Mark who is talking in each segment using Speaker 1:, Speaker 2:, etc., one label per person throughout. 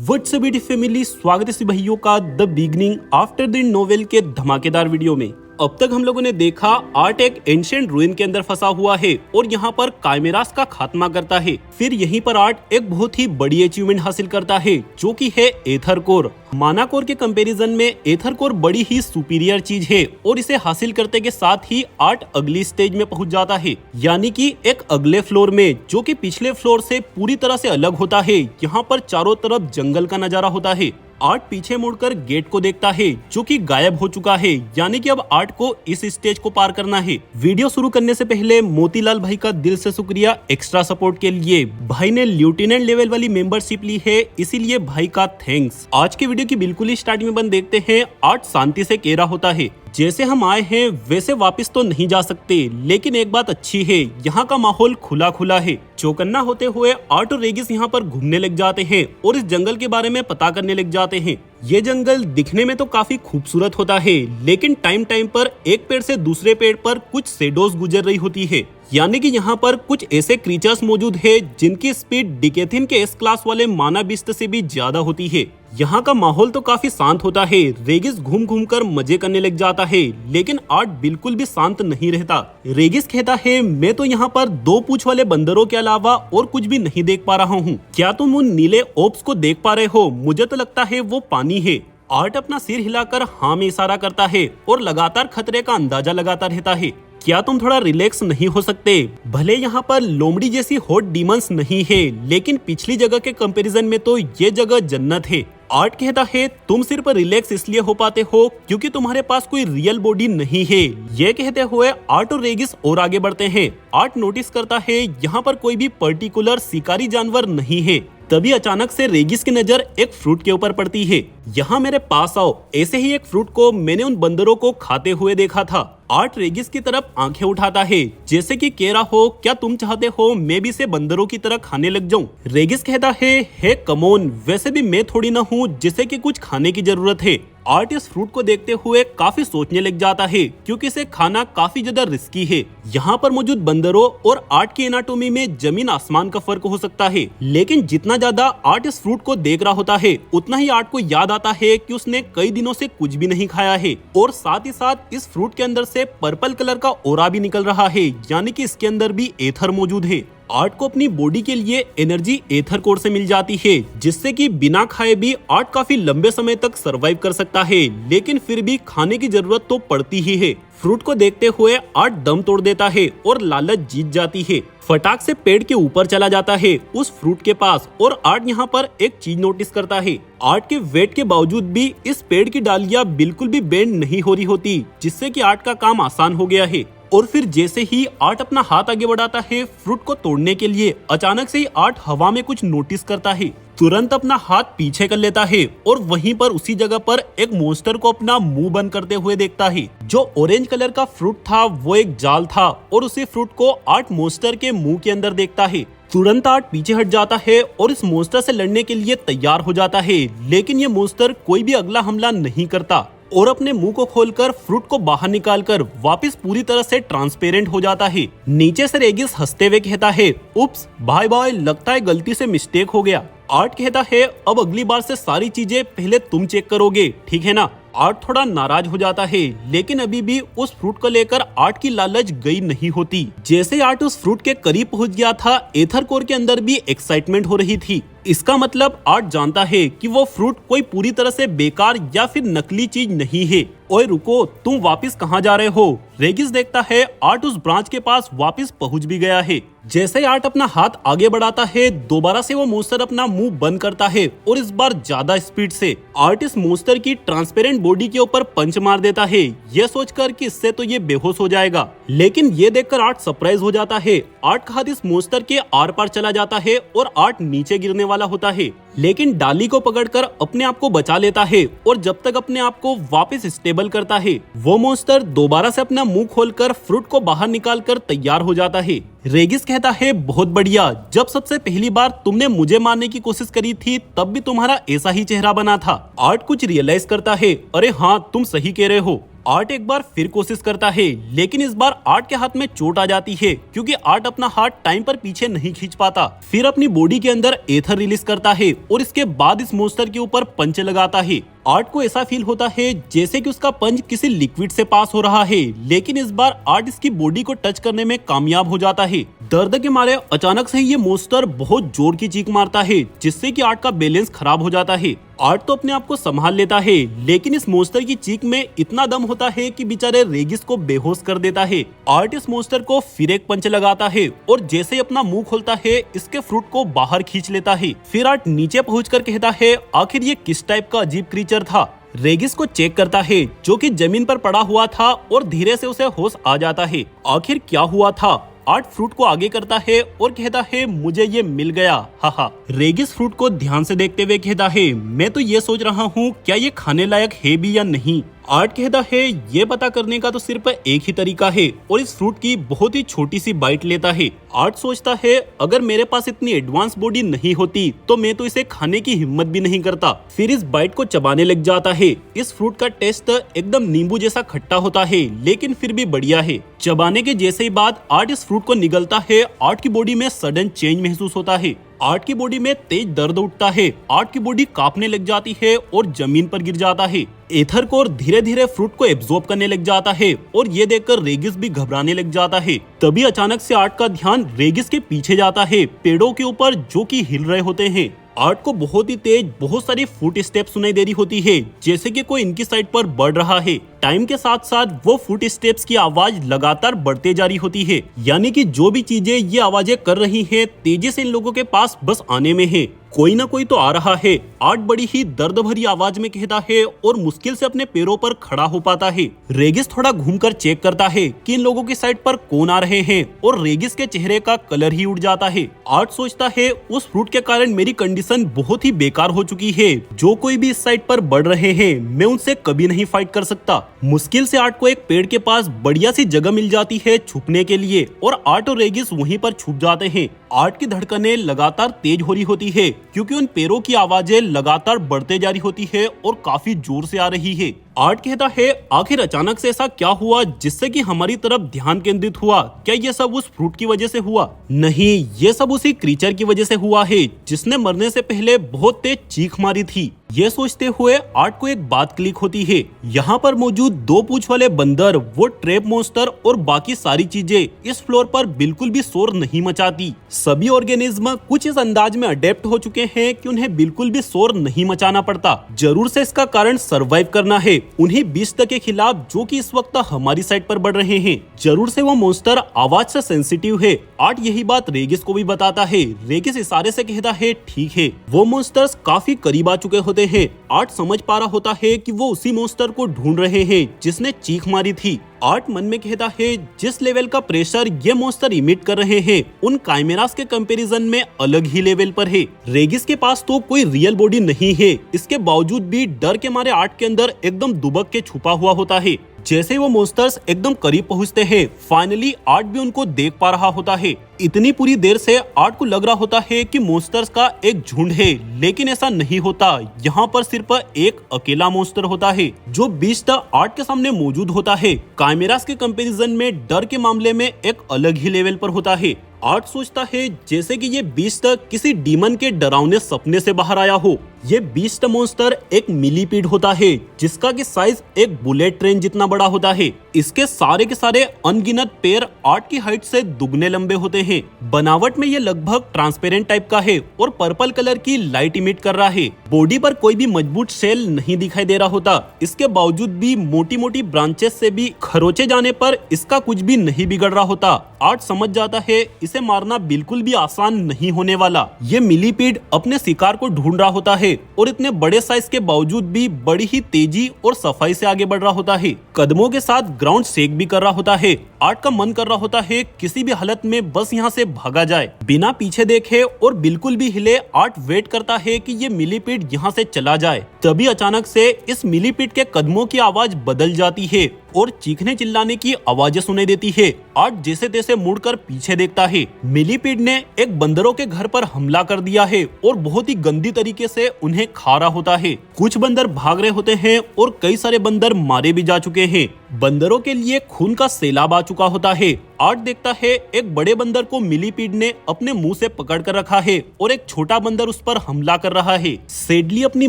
Speaker 1: What's up BT family, स्वागत है सभी भाइयों का the beginning after the novel के धमाकेदार वीडियो में। अब तक हम लोगों ने देखा आर्ट एक एंशिएंट रूइन के अंदर फंसा हुआ है और यहाँ पर काइमेरास का खात्मा करता है। फिर यहीं पर आर्ट एक बहुत ही बड़ी अचीवमेंट हासिल करता है जो कि है एथर कोर। माना कोर के कंपैरिजन में एथर कोर बड़ी ही सुपीरियर चीज है और इसे हासिल करते के साथ ही आर्ट अगली स्टेज में पहुंच जाता है, यानी कि एक अगले फ्लोर में जो कि पिछले फ्लोर से पूरी तरह से अलग होता है। यहाँ पर चारों तरफ जंगल का नजारा होता है। आर्ट पीछे मुड़कर गेट को देखता है जो कि गायब हो चुका है, यानी कि अब आर्ट को इस स्टेज को पार करना है। वीडियो शुरू करने से पहले मोतीलाल भाई का दिल से शुक्रिया एक्स्ट्रा सपोर्ट के लिए। भाई ने लेफ्टिनेंट लेवल वाली मेंबरशिप ली है, इसीलिए भाई का थैंक्स। आज के वीडियो की बिल्कुल ही स्टार्टिंग में बंद देखते हैं आर्ट शांति से कह रहा होता है, जैसे हम आए हैं वैसे वापस तो नहीं जा सकते, लेकिन एक बात अच्छी है, यहाँ का माहौल खुला खुला है। चौकन्ना होते हुए आर्ट और रेगिस यहाँ पर घूमने लग जाते हैं और इस जंगल के बारे में पता करने लग जाते हैं। ये जंगल दिखने में तो काफी खूबसूरत होता है, लेकिन टाइम टाइम पर एक पेड़ से दूसरे पेड़ पर कुछ शेडोज गुजर रही होती है, यानी कि यहाँ पर कुछ ऐसे क्रीचर्स मौजूद है जिनकी स्पीड डिकेथिन के एस क्लास वाले माना बिस्ट से भी ज्यादा होती है। यहाँ का माहौल तो काफी शांत होता है। रेगिस घूम घूम कर मजे करने लग जाता है, लेकिन आर्ट बिल्कुल भी शांत नहीं रहता। रेगिस कहता है, मैं तो यहाँ पर दो पूंछ वाले बंदरों के अलावा और कुछ भी नहीं देख पा रहा हूँ। क्या तुम उन नीले ओप्स को देख पा रहे हो? मुझे तो लगता है वो पानी है। आर्ट अपना सिर हिलाकर हाँ में इशारा करता है और लगातार खतरे का अंदाजा लगाता रहता है। क्या तुम थोड़ा रिलैक्स नहीं हो सकते? भले यहाँ पर लोमड़ी जैसी हॉट डीमंस नहीं है, लेकिन पिछली जगह के कंपैरिजन में तो ये जगह जन्नत है। आर्ट कहता है, तुम सिर्फ रिलैक्स इसलिए हो पाते हो क्योंकि तुम्हारे पास कोई रियल बॉडी नहीं है। ये कहते हुए आर्ट और रेगिस और आगे बढ़ते हैं। आर्ट नोटिस करता है यहाँ पर कोई भी पर्टिकुलर शिकारी जानवर नहीं है। तभी अचानक से रेगिस की नजर एक फ्रूट के ऊपर पड़ती है। यहाँ मेरे पास आओ। ऐसे ही एक फ्रूट को मैंने उन बंदरों को खाते हुए देखा था। आर्ट रेगिस की तरफ आंखें उठाता है जैसे कि कह रहा हो, क्या तुम चाहते हो मैं भी इसे बंदरों की तरह खाने लग जाऊं? रेगिस कहता है कमोन, वैसे भी मैं थोड़ी ना हूँ जिसे कि कुछ खाने की जरूरत है। आर्ट इस फ्रूट को देखते हुए काफी सोचने लग जाता है क्योंकि इसे खाना काफी ज्यादा रिस्की है। यहाँ पर मौजूद बंदरों और आर्ट की एनाटोमी में जमीन आसमान का फर्क हो सकता है, लेकिन जितना ज्यादा आर्ट इस फ्रूट को देख रहा होता है उतना ही आर्ट को याद आता है कि उसने कई दिनों से कुछ भी नहीं खाया है और साथ ही साथ इस फ्रूट के अंदर से पर्पल कलर का ओरा भी निकल रहा है, यानी कि इसके अंदर भी एथर मौजूद है। आर्ट को अपनी बॉडी के लिए एनर्जी एथर कोर से मिल जाती है, जिससे कि बिना खाए भी आर्ट काफी लंबे समय तक सरवाइव कर सकता है, लेकिन फिर भी खाने की जरूरत तो पड़ती ही है। फ्रूट को देखते हुए आर्ट दम तोड़ देता है और लालच जीत जाती है। फटाक से पेड़ के ऊपर चला जाता है उस फ्रूट के पास और आर्ट यहाँ पर एक चीज नोटिस करता है। आर्ट के वेट के बावजूद भी इस पेड़ की डालियां बिल्कुल भी बेंड नहीं हो रही होती, जिससे कि आर्ट का काम आसान हो गया है। और फिर जैसे ही आर्ट अपना हाथ आगे बढ़ाता है फ्रूट को तोड़ने के लिए, अचानक से ही आर्ट हवा में कुछ नोटिस करता है। तुरंत अपना हाथ पीछे कर लेता है और वहीं पर उसी जगह पर एक मॉन्स्टर को अपना मुंह बंद करते हुए देखता है। जो ऑरेंज कलर का फ्रूट था वो एक जाल था और उसी फ्रूट को आर्ट मॉन्स्टर के मुंह के अंदर देखता है। तुरंत आर्ट पीछे हट जाता है और इस मॉन्स्टर से लड़ने के लिए तैयार हो जाता है, लेकिन ये मॉन्स्टर कोई भी अगला हमला नहीं करता और अपने मुंह को खोलकर फ्रूट को बाहर निकालकर वापस पूरी तरह से ट्रांसपेरेंट हो जाता है। नीचे से रेगिस हंसते हुए कहता है, उप्स भाई भाई, लगता है गलती से मिस्टेक हो गया। आर्ट कहता है, अब अगली बार से सारी चीजें पहले तुम चेक करोगे, ठीक है ना? आर्ट थोड़ा नाराज हो जाता है, लेकिन अभी भी उस फ्रूट को लेकर आर्ट की लालच गई नहीं होती। जैसे आर्ट उस फ्रूट के करीब पहुंच गया था, एथर कोर के अंदर भी एक्साइटमेंट हो रही थी। इसका मतलब आर्ट जानता है कि वो फ्रूट कोई पूरी तरह से बेकार या फिर नकली चीज नहीं है। ओए रुको, तुम वापस कहाँ जा रहे हो? रेगिस देखता है आर्ट उस ब्रांच के पास वापस पहुंच भी गया है। जैसे आर्ट अपना हाथ आगे बढ़ाता है, दोबारा से वो मॉन्स्टर अपना मुंह बंद करता है और इस बार ज्यादा स्पीड से। आर्ट इस मॉन्स्टर की ट्रांसपेरेंट बॉडी के ऊपर पंच मार देता है, ये सोचकर कि इससे तो ये बेहोश हो जाएगा, लेकिन ये देखकर आर्ट सरप्राइज हो जाता है। आर्ट का हाथ इस मॉन्स्टर के आर पार चला जाता है और आर्ट नीचे गिरने वाला होता है, लेकिन डाली को पकड़कर अपने आप को बचा लेता है और जब तक अपने आप को वापस स्टेबल करता है, वो मॉन्स्टर दोबारा से अपना मुंह खोलकर फ्रूट को बाहर निकालकर तैयार हो जाता है। रेगिस कहता है, बहुत बढ़िया, जब सबसे पहली बार तुमने मुझे मारने की कोशिश करी थी तब भी तुम्हारा ऐसा ही चेहरा बना था। आर्ट कुछ रियलाइज करता है, अरे हाँ तुम सही कह रहे हो। आर्ट एक बार फिर कोशिश करता है, लेकिन इस बार आर्ट के हाथ में चोट आ जाती है क्योंकि आर्ट अपना हाथ टाइम पर पीछे नहीं खींच पाता। फिर अपनी बॉडी के अंदर एथर रिलीज करता है और इसके बाद इस मॉन्स्टर के ऊपर पंच लगाता है। आर्ट को ऐसा फील होता है जैसे कि उसका पंच किसी लिक्विड से पास हो रहा है, लेकिन इस बार आर्ट इसकी बॉडी को टच करने में कामयाब हो जाता है। दर्द के मारे अचानक से ये मॉन्स्टर बहुत जोर की चीख मारता है, जिससे कि आर्ट का बैलेंस खराब हो जाता है। आर्ट तो अपने आप को संभाल लेता है, लेकिन इस मॉन्स्टर की चीख में इतना दम होता है कि बेचारे रेगिस को बेहोश कर देता है। आर्ट इस मॉन्स्टर को फिर एक पंच लगाता है और जैसे ही अपना मुंह खोलता है, इसके फ्रूट को बाहर खींच लेता है। फिर आर्ट नीचे पहुंचकर कहता है, आखिर ये किस टाइप का अजीब क्रीचर था। रेगिस को चेक करता है, जो कि जमीन पर पड़ा हुआ था, और धीरे से उसे होश आ जाता है। आखिर क्या हुआ था। आर्ट फ्रूट को आगे करता है और कहता है, मुझे ये मिल गया, हाहा। रेगिस फ्रूट को ध्यान से देखते हुए कहता है, मैं तो ये सोच रहा हूँ क्या ये खाने लायक है भी या नहीं। आर्ट कहता है, ये पता करने का तो सिर्फ एक ही तरीका है, और इस फ्रूट की बहुत ही छोटी सी बाइट लेता है। आर्ट सोचता है, अगर मेरे पास इतनी एडवांस बॉडी नहीं होती तो मैं तो इसे खाने की हिम्मत भी नहीं करता। फिर इस बाइट को चबाने लग जाता है। इस फ्रूट का टेस्ट एकदम नींबू जैसा खट्टा होता है, लेकिन फिर भी बढ़िया है। चबाने के जैसे ही बाद आर्ट इस फ्रूट को निगलता है, आर्ट की बॉडी में सडन चेंज महसूस होता है। आर्ट की बॉडी में तेज दर्द उठता है। आर्ट की बॉडी कांपने लग जाती है और जमीन पर गिर जाता है। एथर कोर धीरे धीरे फ्रूट को एब्जॉर्ब करने लग जाता है और ये देखकर रेगिस भी घबराने लग जाता है। तभी अचानक से आर्ट का ध्यान रेगिस के पीछे जाता है, पेड़ों के ऊपर जो कि हिल रहे होते हैं। आर्ट को बहुत ही तेज बहुत सारी फुट स्टेप सुनाई दे रही होती है, जैसे कि कोई इनकी साइड पर बढ़ रहा है। टाइम के साथ साथ वो फुट स्टेप्स की आवाज लगातार बढ़ते जा रही होती है, यानी कि जो भी चीजें ये आवाजें कर रही हैं, तेजी से इन लोगों के पास बस आने में है। कोई ना कोई तो आ रहा है। आर्ट बड़ी ही दर्द भरी आवाज में कहता है और मुश्किल से अपने पैरों पर खड़ा हो पाता है। रेगिस थोड़ा घूमकर चेक करता है कि इन लोगों की साइड पर कौन आ रहे हैं, और रेगिस के चेहरे का कलर ही उड़ जाता है। आर्ट सोचता है, उस फ्रूट के कारण मेरी कंडीशन बहुत ही बेकार हो चुकी है। जो कोई भी इस साइड पर बढ़ रहे हैं, मैं उनसे कभी नहीं फाइट कर सकता। मुश्किल से आर्ट को एक पेड़ के पास बढ़िया सी जगह मिल जाती है छुपने के लिए, और आर्ट और रेगिस वहीं पर छुप जाते हैं। आर्ट की धड़कनें लगातार तेज हो रही होती है, क्योंकि उन पैरों की आवाजें लगातार बढ़ते जा रही होती है और काफी जोर से आ रही है। आर्ट कहता है, आखिर अचानक से ऐसा क्या हुआ जिससे कि हमारी तरफ ध्यान केंद्रित हुआ। क्या ये सब उस फ्रूट की वजह से हुआ? नहीं, ये सब उसी क्रीचर की वजह से हुआ है जिसने मरने से पहले बहुत तेज चीख मारी थी। ये सोचते हुए आर्ट को एक बात क्लिक होती है। यहाँ पर मौजूद 2 पूंछ वाले बंदर, वो ट्रैप मॉन्स्टर और बाकी सारी चीजें इस फ्लोर पर बिल्कुल भी शोर नहीं मचाती। सभी ऑर्गेनिज्म कुछ इस अंदाज में अडेप्ट हो चुके हैं कि उन्हें बिल्कुल भी शोर नहीं मचाना पड़ता। जरूर से इसका कारण सरवाइव करना है उन्हीं बीस्ट के खिलाफ जो कि इस वक्त हमारी साइड पर बढ़ रहे हैं। जरूर से वो मॉन्स्टर आवाज से सेंसिटिव है। आर्ट यही बात रेगिस को भी बताता है। रेगिस इशारे से कहता है, ठीक है। वो मॉन्स्टर्स काफी करीब आ चुके होते हैं। आर्ट समझ पा रहा होता है कि वो उसी मॉन्स्टर को ढूंढ रहे हैं जिसने चीख मारी थी। आर्ट मन में कहता है, जिस लेवल का प्रेशर ये मॉन्स्टर इमिट कर रहे हैं, उन काइमेरास के कंपैरिजन में अलग ही लेवल पर है। रेगिस के पास तो कोई रियल बॉडी नहीं है, इसके बावजूद भी डर के मारे आर्ट के अंदर एकदम दुबक के छुपा हुआ होता है। जैसे वो मॉन्स्टर्स एकदम करीब पहुंचते हैं, फाइनली आर्ट भी उनको देख पा रहा होता है। इतनी पूरी देर से आर्ट को लग रहा होता है कि मॉन्स्टर्स का एक झुंड है, लेकिन ऐसा नहीं होता। यहाँ पर सिर्फ एक अकेला मॉन्स्टर होता है जो बीस्ट आर्ट के सामने मौजूद होता है। काइमेरास के कंपैरिजन में डर के मामले में एक अलग ही लेवल पर होता है। आर्ट सोचता है जैसे कि ये बीस्ट किसी डीमन के डरावने सपने से बाहर आया हो। ये बीस्ट मॉन्स्टर एक मिलीपीड होता है जिसका की साइज एक बुलेट ट्रेन जितना बड़ा होता है। इसके सारे के सारे अनगिनत पैर आर्ट की हाइट से दुगने लंबे होते हैं। बनावट में ये लगभग ट्रांसपेरेंट टाइप का है और पर्पल कलर की लाइट इमिट कर रहा है। बॉडी पर कोई भी मजबूत सेल नहीं दिखाई दे रहा होता। इसके बावजूद भी मोटी मोटी ब्रांचेस से भी खरोचे जाने पर इसका कुछ भी नहीं बिगड़ रहा होता। आर्ट समझ जाता है इसे मारना बिल्कुल भी आसान नहीं होने वाला। ये मिलीपीड अपने शिकार को ढूंढ रहा होता है और इतने बड़े साइज के बावजूद भी बड़ी ही तेजी और सफाई से आगे बढ़ रहा होता है। कदमों के साथ ग्राउंड शेक भी कर रहा होता है। आर्ट का मन कर रहा होता है किसी भी हालत में बस यहाँ से भागा जाए, बिना पीछे देखे और बिल्कुल भी हिले। आर्ट वेट करता है कि ये मिलीपीड यहाँ से चला जाए। तभी अचानक से इस मिलीपीड के कदमों की आवाज बदल जाती है और चीखने चिल्लाने की आवाजें सुनाई देती है। आर्ट जैसे तैसे मुड़कर पीछे देखता है। मिलीपीड ने एक बंदरों के घर पर हमला कर दिया है और बहुत ही गंदी तरीके से उन्हें खा रहा होता है। कुछ बंदर भाग रहे होते हैं और कई सारे बंदर मारे भी जा चुके हैं। बंदरों के लिए खून का सैलाब आ चुका होता है। आर्ट देखता है एक बड़े बंदर को मिलीपीड ने अपने मुंह से पकड़ कर रखा है और एक छोटा बंदर उस पर हमला कर रहा है। सेडली अपनी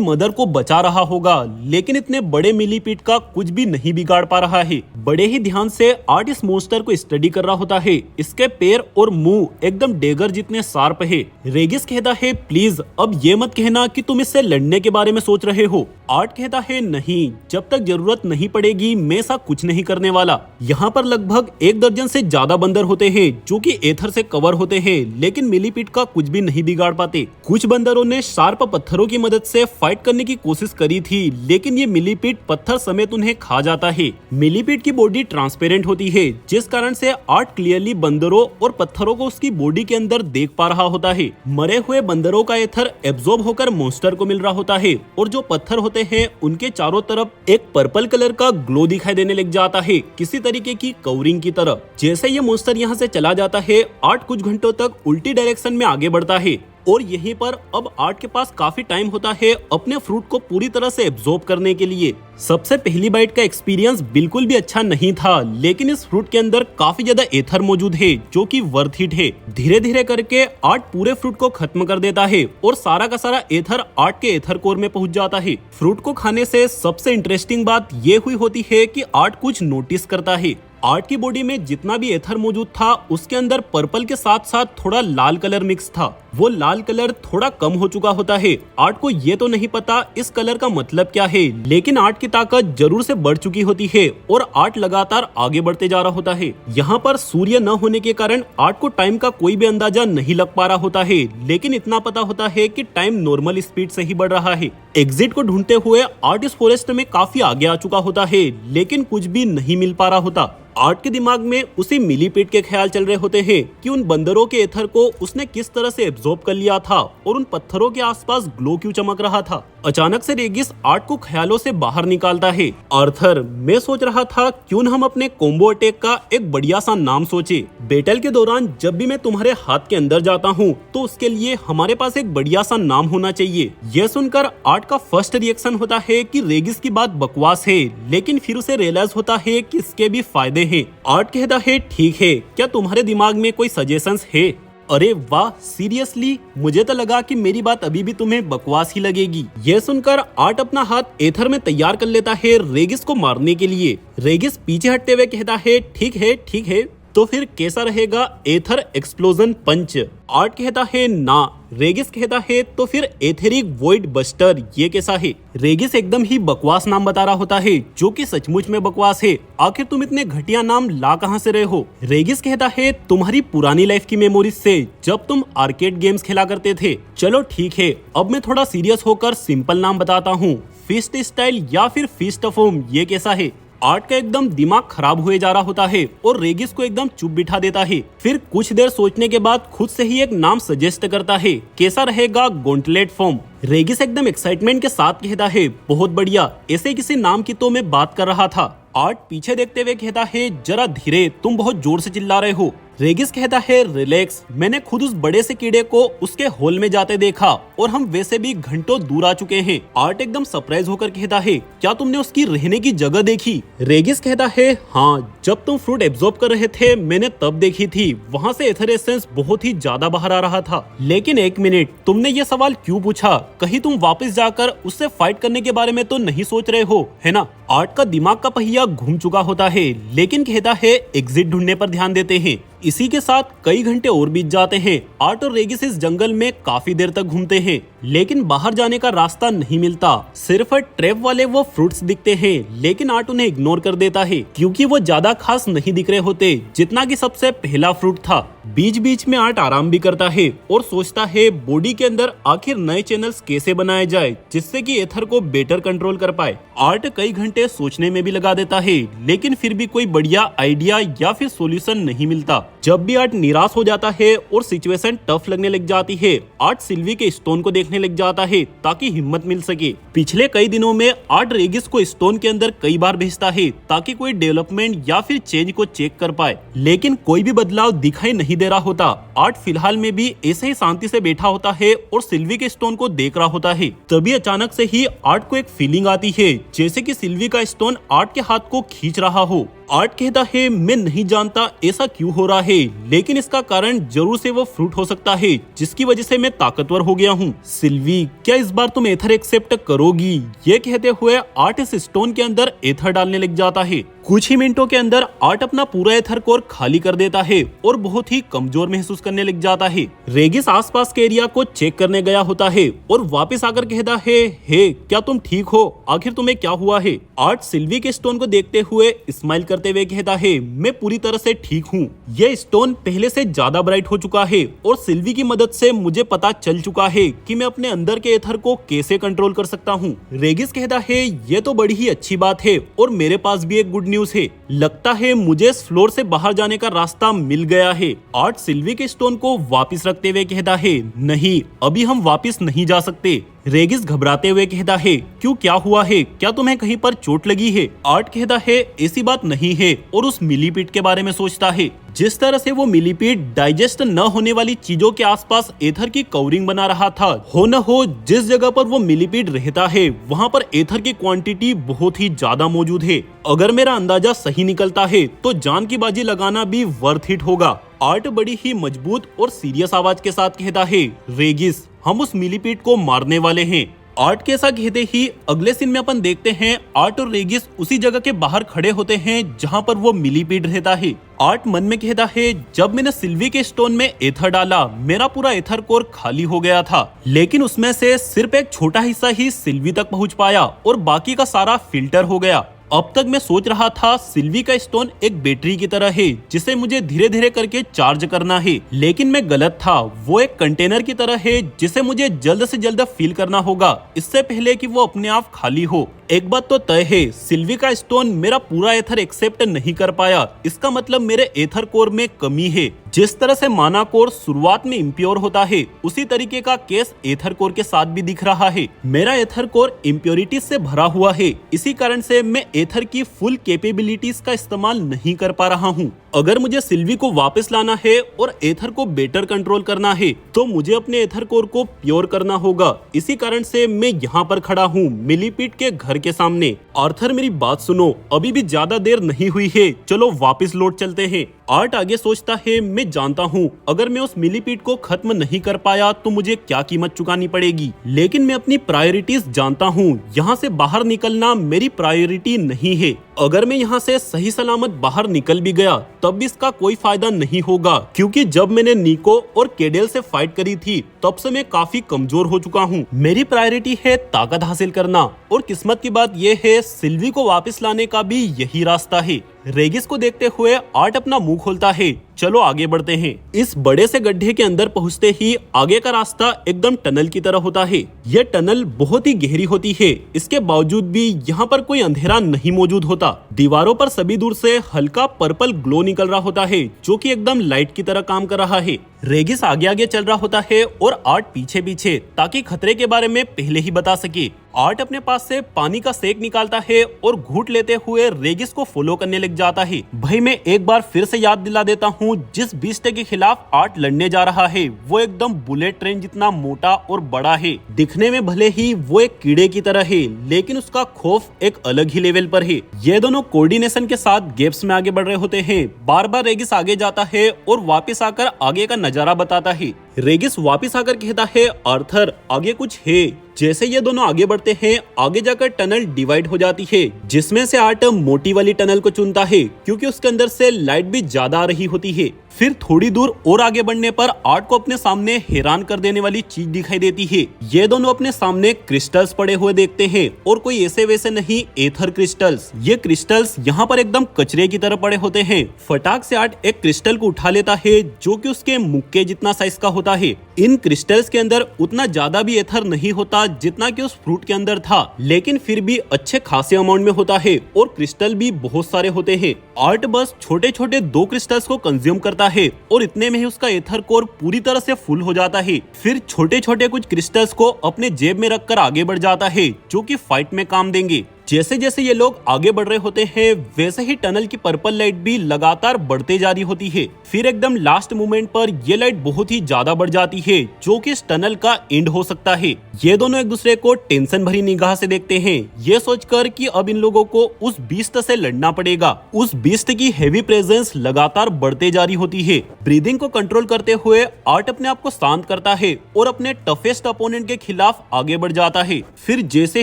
Speaker 1: मदर को बचा रहा होगा, लेकिन इतने बड़े मिलीपीड का कुछ भी नहीं बिगाड़ पा रहा है। बड़े ही ध्यान से आर्ट इस मॉन्स्टर को स्टडी कर रहा होता है। इसके पैर और मुंह एकदम डेगर जितने शार्प है। रेगिस कहता है प्लीज अब ये मत कहना कि तुम इससे लड़ने के बारे में सोच रहे हो। आर्ट कहता है नहीं, जब तक जरूरत नहीं पड़ेगी मैं ऐसा कुछ नहीं करने वाला। यहाँ पर लगभग 1 दर्जन से ज्यादा बंदर होते हैं जो कि एथर से कवर होते हैं, लेकिन मिलीपीड का कुछ भी नहीं बिगाड़ पाते। कुछ बंदरों ने शार्प पत्थरों की मदद से फाइट करने की कोशिश करी थी, लेकिन ये मिलीपीड पत्थर समेत उन्हें खा जाता है। मिलीपीड की बॉडी ट्रांसपेरेंट होती है, जिस कारण से आर्ट क्लियरली बंदरों और पत्थरों को उसकी बॉडी के अंदर देख पा रहा होता है। मरे हुए बंदरों का एथर एब्जॉर्ब होकर मॉन्स्टर को मिल रहा होता है और जो पत्थर होते हैं उनके चारों तरफ एक पर्पल कलर का ग्लो दिखाई देने लग जाता है, किसी तरीके की कवरिंग की तरह। जैसे ये मॉन्स्टर यहाँ से चला जाता है, आर्ट कुछ घंटों तक उल्टी डायरेक्शन में आगे बढ़ता है और यहीं पर अब आर्ट के पास काफी टाइम होता है अपने फ्रूट को पूरी तरह से एब्जॉर्ब करने के लिए। सबसे पहली बाइट का एक्सपीरियंस बिल्कुल भी अच्छा नहीं था, लेकिन इस फ्रूट के अंदर काफी ज्यादा एथर मौजूद है जो कि वर्थ इट है। धीरे धीरे करके आर्ट पूरे फ्रूट को खत्म कर देता है और सारा का सारा एथर आर्ट के एथर कोर में पहुंच जाता है। फ्रूट को खाने से सबसे इंटरेस्टिंग बात ये हुई होती है कि आर्ट कुछ नोटिस करता है। आर्ट की बॉडी में जितना भी एथर मौजूद था उसके अंदर पर्पल के साथ साथ थोड़ा लाल कलर मिक्स था। वो लाल कलर थोड़ा कम हो चुका होता है। आर्ट को ये तो नहीं पता इस कलर का मतलब क्या है, लेकिन आर्ट की ताकत जरूर से बढ़ चुकी होती है और आर्ट लगातार आगे बढ़ते जा रहा होता है। यहाँ पर सूर्य न होने के कारण आर्ट को टाइम का कोई भी अंदाजा नहीं लग पा रहा होता है, लेकिन इतना पता होता है कि टाइम नॉर्मल स्पीड से ही बढ़ रहा है। एग्जिट को ढूंढते हुए आर्ट इस फॉरेस्ट में काफी आगे आ चुका होता है, लेकिन कुछ भी नहीं मिल पा रहा होता। आर्ट के दिमाग में उसी मिलीपीड के ख्याल चल रहे होते हैं कि उन बंदरों के एथर को उसने किस तरह से एब्जॉर्ब कर लिया था और उन पत्थरों के आसपास ग्लो क्यों चमक रहा था। अचानक से रेगिस आर्ट को ख्यालों से बाहर निकालता है। आर्थर, मैं सोच रहा था क्यों न हम अपने कॉम्बो अटैक का एक बढ़िया सा नाम सोचे। बैटल के दौरान जब भी मैं तुम्हारे हाथ के अंदर जाता हूँ तो उसके लिए हमारे पास एक बढ़िया सा नाम होना चाहिए। यह सुनकर आर्ट का फर्स्ट रिएक्शन होता है कि रेगिस की बात बकवास है, लेकिन फिर उसे रियलाइज होता है कि इसके भी फायदे हैं। आर्ट कहता है ठीक है, क्या तुम्हारे दिमाग में कोई सजेशंस है? अरे वाह, सीरियसली? मुझे तो लगा कि मेरी बात अभी भी तुम्हें बकवास ही लगेगी। यह सुनकर आर्ट अपना हाथ एथर में तैयार कर लेता है रेगिस को मारने के लिए। रेगिस पीछे हटते हुए कहता है ठीक है, तो फिर कैसा रहेगा एथर एक्सप्लोजन पंच? आर्ट कहता है ना। रेगिस कहता है तो फिर एथेरिक वॉइड बस्टर ये कैसा है? रेगिस एकदम ही बकवास नाम बता रहा होता है, जो कि सचमुच में बकवास है। आखिर तुम इतने घटिया नाम ला कहां से रहे हो? रेगिस कहता है तुम्हारी पुरानी लाइफ की मेमोरीज से, जब तुम आर्केड गेम्स खेला करते थे। चलो ठीक है, अब मैं थोड़ा सीरियस होकर सिंपल नाम बताता हूँ, फिस्ट स्टाइल या फिर फिस्ट ऑफ होम ये कैसा है? आर्ट का एकदम दिमाग खराब हुए जा रहा होता है और रेगिस को एकदम चुप बिठा देता है। फिर कुछ देर सोचने के बाद खुद से ही एक नाम सजेस्ट करता है, कैसा रहेगा गॉन्टलेट फॉर्म? रेगिस एकदम एक्साइटमेंट के साथ कहता है बहुत बढ़िया, ऐसे किसी नाम की तो मैं बात कर रहा था। आर्ट पीछे देखते हुए कहता है जरा धीरे, तुम बहुत जोर से चिल्ला रहे हो। रेगिस कहता है रिलैक्स, मैंने खुद उस बड़े से कीड़े को उसके होल में जाते देखा और हम वैसे भी घंटों दूर आ चुके हैं। आर्ट एकदम सरप्राइज होकर कहता है क्या तुमने उसकी रहने की जगह देखी? रेगिस कहता है हाँ, जब तुम फ्रूट एब्जॉर्ब कर रहे थे मैंने तब देखी थी, वहाँ से एथर एसेंस बहुत ही ज्यादा बाहर आ रहा था। लेकिन एक मिनट, तुमने ये सवाल क्यों पूछा? कहीं तुम वापस जाकर उससे फाइट करने के बारे में तो नहीं सोच रहे हो, है ना? आर्ट का दिमाग का पहिया घूम चुका होता है, लेकिन कहता है एग्जिट ढूंढने पर ध्यान देते हैं। इसी के साथ कई घंटे और बीत जाते हैं। आर्ट और रेगिस इस जंगल में काफी देर तक घूमते हैं, लेकिन बाहर जाने का रास्ता नहीं मिलता। सिर्फ ट्रैप वाले वो फ्रूट्स दिखते हैं, लेकिन आर्ट उन्हें इग्नोर कर देता है क्योंकि वो ज्यादा खास नहीं दिख रहे होते जितना कि सबसे पहला फ्रूट था। बीच बीच में आर्ट आराम भी करता है और सोचता है बॉडी के अंदर आखिर नए चैनल्स कैसे बनाए जाए जिससे कि एथर को बेटर कंट्रोल कर पाए। आर्ट कई घंटे सोचने में भी लगा देता है, लेकिन फिर भी कोई बढ़िया आइडिया या फिर सॉल्यूशन नहीं मिलता। जब भी आर्ट निराश हो जाता है और सिचुएशन टफ लगने लग जाती है, आर्ट सिल्वी के स्टोन को देखने लग जाता है ताकि हिम्मत मिल सके। पिछले कई दिनों में आर्ट रेगिस को स्टोन के अंदर कई बार भेजता है ताकि कोई डेवलपमेंट या फिर चेंज को चेक कर पाए, लेकिन कोई भी बदलाव दिखाई नहीं दे रहा होता। आर्ट फिलहाल में भी ऐसे ही शांति से बैठा होता है और सिल्वी के स्टोन को देख रहा होता है। तभी अचानक से ही आर्ट को एक फीलिंग आती है जैसे कि सिल्वी का स्टोन आर्ट के हाथ को खींच रहा हो। आर्ट कहता है मैं नहीं जानता ऐसा क्यों हो रहा है, लेकिन इसका कारण जरूर से वो फ्रूट हो सकता है जिसकी वजह से मैं ताकतवर हो गया हूँ। सिल्वी, क्या इस बार तुम एथर एक्सेप्ट करोगी? ये कहते हुए आर्ट इस स्टोन के अंदर एथर डालने लग जाता है। कुछ ही मिनटों के अंदर आर्ट अपना पूरा एथर कोर खाली कर देता है और बहुत ही कमजोर महसूस करने लग जाता है। रेगिस आसपास के एरिया को चेक करने गया होता है और वापस आकर कहता है, हे क्या तुम ठीक हो? आखिर तुम्हें क्या हुआ है? आर्ट सिल्वी के स्टोन को देखते हुए स्माइल करते हुए कहता है, मैं पूरी तरह से ठीक हूँ। यह स्टोन पहले से ज्यादा ब्राइट हो चुका है और सिल्वी की मदद से मुझे पता चल चुका है कि मैं अपने अंदर के एथर को कैसे कंट्रोल कर सकता हूँ। रेगिस कहता है, ये तो बड़ी ही अच्छी बात है और मेरे पास भी एक गुड न्यूज है। लगता है मुझे इस फ्लोर से बाहर जाने का रास्ता मिल गया है। आर्ट सिल्वी के स्टोन को वापस रखते हुए कहता है, नहीं अभी हम वापस नहीं जा सकते। रेगिस घबराते हुए कहता है, क्यों, क्या हुआ है? क्या तुम्हें कहीं पर चोट लगी है? आर्ट कहता है, ऐसी बात नहीं है और उस मिलीपीट के बारे में सोचता है। जिस तरह से वो मिलीपीट डाइजेस्ट न होने वाली चीजों के आसपास एथर की कवरिंग बना रहा था, हो न हो जिस जगह पर वो मिलीपीट रहता है वहाँ पर एथर की क्वांटिटी बहुत ही ज्यादा मौजूद है। अगर मेरा अंदाजा सही निकलता है तो जान की बाजी लगाना भी वर्थ इट होगा। आर्ट बड़ी ही मजबूत और सीरियस आवाज के साथ कहता है, रेगिस हम उस मिलीपीट को मारने वाले हैं। आर्ट के ऐसा कहते ही अगले सीन में अपन देखते हैं आर्ट और रेगिस उसी जगह के बाहर खड़े होते हैं जहां पर वो मिलीपीट रहता है। आर्ट मन में कहता है, जब मैंने सिल्वी के स्टोन में एथर डाला मेरा पूरा एथर कोर खाली हो गया था, लेकिन उसमें से सिर्फ एक छोटा हिस्सा ही सिल्वी तक पहुंच पाया और बाकी का सारा फिल्टर हो गया। अब तक मैं सोच रहा था सिल्वी का स्टोन एक बैटरी की तरह है जिसे मुझे धीरे धीरे करके चार्ज करना है, लेकिन मैं गलत था। वो एक कंटेनर की तरह है जिसे मुझे जल्द से जल्द फिल करना होगा इससे पहले कि वो अपने आप खाली हो। एक बात तो तय है, सिल्वी का स्टोन मेरा पूरा एथर एक्सेप्ट नहीं कर पाया। इसका मतलब मेरे एथर कोर में कमी है। जिस तरह से माना कोर शुरुआत में इम्प्योर होता है उसी तरीके का केस एथर कोर के साथ भी दिख रहा है। मेरा एथर कोर इम्प्योरिटीज से भरा हुआ है, इसी कारण से मैं एथर की फुल कैपेबिलिटीज का इस्तेमाल नहीं कर पा रहा हूँ। अगर मुझे सिल्वी को वापस लाना है और एथर को बेटर कंट्रोल करना है तो मुझे अपने एथर कोर को प्योर करना होगा। इसी कारण से मैं यहाँ पर खड़ा हूँ मिलीपीट के घर के सामने। आर्थर मेरी बात सुनो, अभी भी ज्यादा देर नहीं हुई है, चलो वापस लौट चलते हैं। आर्ट आगे सोचता है, मैं जानता हूँ अगर मैं उस मिलीपीट को खत्म नहीं कर पाया तो मुझे क्या कीमत चुकानी पड़ेगी, लेकिन मैं अपनी प्रायोरिटीज जानता हूँ। यहाँ से बाहर निकलना मेरी प्रायोरिटी नहीं है। अगर मैं यहाँ से सही सलामत बाहर निकल भी गया तब भी इसका कोई फायदा नहीं होगा, क्योंकि जब मैंने निको और केडेल से फाइट करी थी तब से मैं काफी कमजोर हो चुका हूँ। मेरी प्रायोरिटी है ताकत हासिल करना और किस्मत की बात यह है सिल्वी को वापस लाने का भी यही रास्ता है। रेगिस को देखते हुए आर्ट अपना मुंह खोलता है, चलो आगे बढ़ते हैं। इस बड़े से गड्ढे के अंदर पहुंचते ही आगे का रास्ता एकदम टनल की तरह होता है। यह टनल बहुत ही गहरी होती है, इसके बावजूद भी यहाँ पर कोई अंधेरा नहीं मौजूद होता। दीवारों पर सभी दूर से हल्का पर्पल ग्लो निकल रहा होता है जो कि एकदम लाइट की तरह काम कर रहा है। रेगिस आगे आगे चल रहा होता है और आर्ट पीछे पीछे, ताकि खतरे के बारे में पहले ही बता सके। आर्ट अपने पास से पानी का सेक निकालता है और घूंट लेते हुए रेगिस को फॉलो करने लग जाता है। भाई मैं एक बार फिर से याद दिला देता हूँ, जिस बीस्ट के खिलाफ आर्ट लड़ने जा रहा है वो एकदम बुलेट ट्रेन जितना मोटा और बड़ा है। दिखने में भले ही वो एक कीड़े की तरह है, लेकिन उसका खौफ एक अलग ही लेवल पर है। ये दोनों कोऑर्डिनेशन के साथ गैप्स में आगे बढ़ रहे होते हैं। बार बार रेगिस आगे जाता है और वापस आकर आगे का नजारा बताता है। रेगिस वापस आकर कहता है, आर्थर आगे कुछ है। जैसे ये दोनों आगे बढ़ते हैं आगे जाकर टनल डिवाइड हो जाती है, जिसमें से आर्ट मोटी वाली टनल को चुनता है क्योंकि उसके अंदर से लाइट भी ज्यादा आ रही होती है। फिर थोड़ी दूर और आगे बढ़ने पर आर्ट को अपने सामने हैरान कर देने वाली चीज दिखाई देती है। ये दोनों अपने सामने क्रिस्टल्स पड़े हुए देखते हैं और कोई ऐसे वैसे नहीं, एथर क्रिस्टल्स। ये क्रिस्टल्स यहाँ पर एकदम कचरे की तरह पड़े होते हैं। फटाक से आर्ट एक क्रिस्टल को उठा लेता है जो कि उसके मुक्के जितना साइज का होता है। इन क्रिस्टल्स के अंदर उतना ज्यादा भी एथर नहीं होता जितना कि उस फ्रूट के अंदर था, लेकिन फिर भी अच्छे खासे अमाउंट में होता है और क्रिस्टल भी बहुत सारे होते हैं। आर्ट बस छोटे छोटे 2 क्रिस्टल्स को कंज्यूम करता करता है और इतने में ही उसका एथर कोर पूरी तरह से फुल हो जाता है। फिर छोटे छोटे कुछ क्रिस्टल्स को अपने जेब में रखकर आगे बढ़ जाता है, जो कि फाइट में काम देंगे। जैसे जैसे ये लोग आगे बढ़ रहे होते हैं वैसे ही टनल की पर्पल लाइट भी लगातार बढ़ते जा रही होती है। फिर एकदम लास्ट मोमेंट पर ये लाइट बहुत ही ज्यादा बढ़ जाती है, जो कि इस टनल का एंड हो सकता है। ये दोनों एक दूसरे को टेंशन भरी निगाह से देखते हैं, ये सोचकर कि अब इन लोगों को उस बीस्ट से लड़ना पड़ेगा। उस बीस्ट की हेवी प्रेजेंस लगातार बढ़ते जा रही होती है। ब्रीदिंग को कंट्रोल करते हुए आर्ट अपने आप को शांत करता है और अपने टफेस्ट अपोनेंट के खिलाफ आगे बढ़ जाता है। फिर जैसे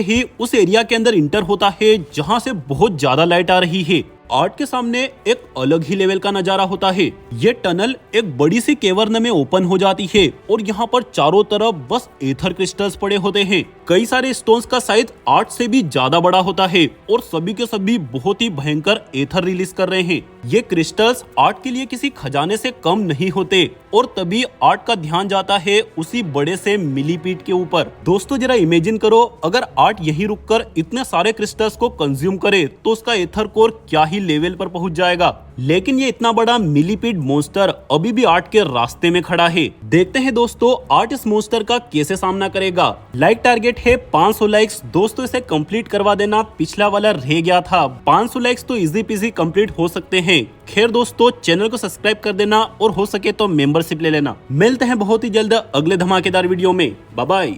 Speaker 1: ही उस एरिया के अंदर इंटर होता है जहां से बहुत ज्यादा लाइट आ रही है, आर्ट के सामने एक अलग ही लेवल का नजारा होता है। ये टनल एक बड़ी सी केवर्न में ओपन हो जाती है और यहाँ पर चारों तरफ बस एथर क्रिस्टल्स पड़े होते हैं। कई सारे स्टोन्स का साइज आर्ट से भी ज्यादा बड़ा होता है और सभी के सभी बहुत ही भयंकर एथर रिलीज कर रहे हैं। ये क्रिस्टल्स आर्ट के लिए किसी खजाने से कम नहीं होते और तभी आर्ट का ध्यान जाता है उसी बड़े से मिलीपीट के ऊपर। दोस्तों जरा इमेजिन करो, अगर आर्ट यहीं रुककर इतने सारे क्रिस्टल्स को कंज्यूम करे तो उसका एथर कोर क्या ही लेवल पर पहुंच जाएगा। लेकिन ये इतना बड़ा मिलीपीट मॉन्स्टर अभी भी आर्ट के रास्ते में खड़ा है। देखते हैं दोस्तों आर्ट इस मॉन्स्टर का कैसे सामना करेगा। लाइक टारगेट है 500 लाइक्स। दोस्तों इसे कंप्लीट करवा देना, पिछला वाला रह गया था। 500 लाइक्स तो इजी पीजी कंप्लीट हो सकते हैं। खैर दोस्तों चैनल को सब्सक्राइब कर देना और हो सके तो मेंबरशिप ले लेना। मिलते हैं बहुत ही जल्द अगले धमाकेदार वीडियो में। Bye bye.